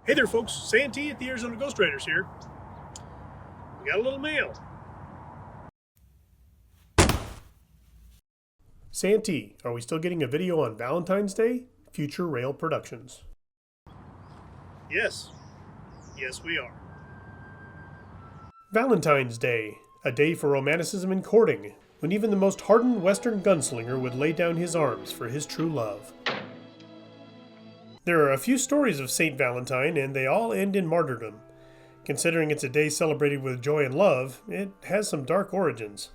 Hey there folks, Santee at the Arizona Ghostriders here. We got a little mail. Santee, are we still getting a video on Valentine's Day? Future Rail Productions. Yes. Yes, we are. Valentine's Day, a day for romanticism and courting, when even the most hardened Western gunslinger would lay down his arms for his true love. There are a few stories of Saint Valentine, and they all end in martyrdom. Considering it's a day celebrated with joy and love, it has some dark origins.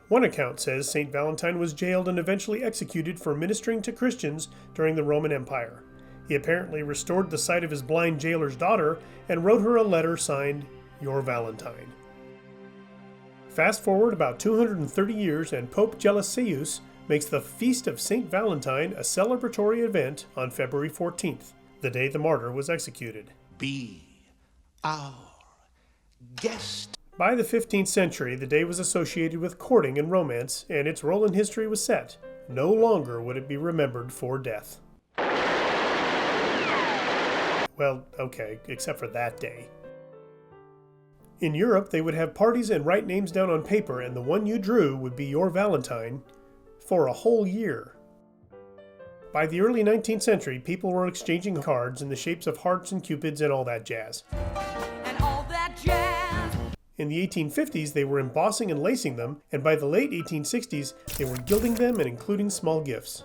One account says Saint Valentine was jailed and eventually executed for ministering to Christians during the Roman Empire. He apparently restored the sight of his blind jailer's daughter and wrote her a letter signed, "Your Valentine." Fast forward about 230 years and Pope Gelasius makes the Feast of St. Valentine a celebratory event on February 14th, the day the martyr was executed. Be our guest. By the 15th century, the day was associated with courting and romance, and its role in history was set. No longer would it be remembered for death. Well, okay, except for that day. In Europe, they would have parties and write names down on paper, and the one you drew would be your Valentine for a whole year. By the early 19th century, people were exchanging cards in the shapes of hearts and cupids and all that jazz. In the 1850s, they were embossing and lacing them, and by the late 1860s, they were gilding them and including small gifts.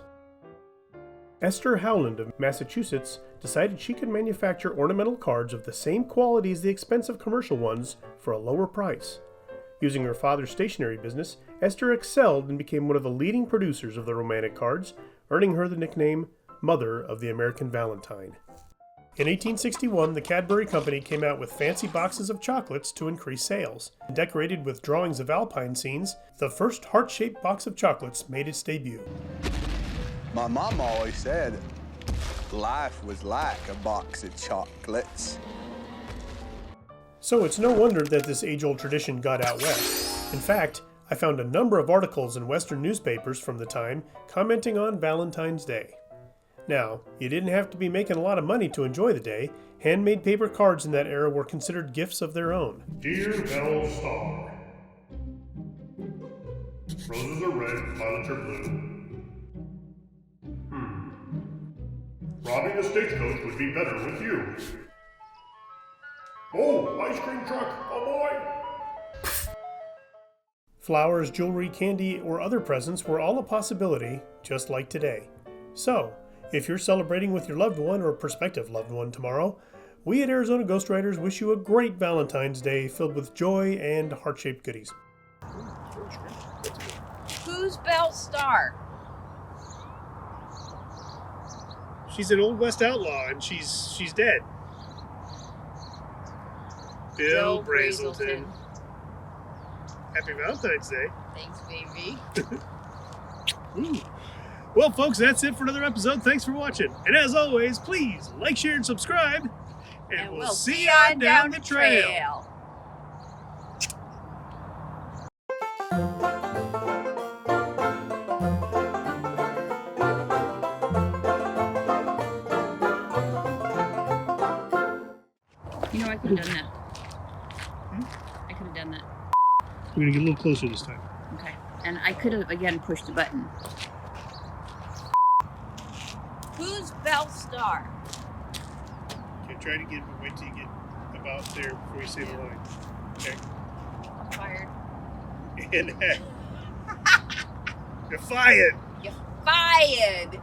Esther Howland of Massachusetts decided she could manufacture ornamental cards of the same quality as the expensive commercial ones for a lower price. Using her father's stationery business, Esther excelled and became one of the leading producers of the romantic cards, earning her the nickname Mother of the American Valentine. In 1861, the Cadbury Company came out with fancy boxes of chocolates to increase sales. Decorated with drawings of alpine scenes, the first heart-shaped box of chocolates made its debut. My mom always said life was like a box of chocolates. So it's no wonder that this age-old tradition got out west. In fact, I found a number of articles in Western newspapers from the time commenting on Valentine's Day. Now, you didn't have to be making a lot of money to enjoy the day. Handmade paper cards in that era were considered gifts of their own. Dear Belle Star, roses are red, violets are blue. Robbing a stagecoach would be better with you. Oh, ice cream truck, oh boy! Flowers, jewelry, candy, or other presents were all a possibility, just like today. So, if you're celebrating with your loved one or prospective loved one tomorrow, we at Arizona Ghostriders wish you a great Valentine's Day filled with joy and heart-shaped goodies. Who's Belle Star? She's an Old West outlaw, and she's dead. Bill Brazelton. Happy Valentine's Day. Thanks, baby. Ooh. Well, folks, that's it for another episode. Thanks for watching. And as always, please like, share, and subscribe. And we'll see you down the trail. You know, I could have done that. I could have done that. We're going to get a little closer this time. Okay. And I could have, again, pushed the button. Who's Belle Star? Okay, try to wait till you get about there before you say the line. Okay. Fired. And you're fired. You're fired.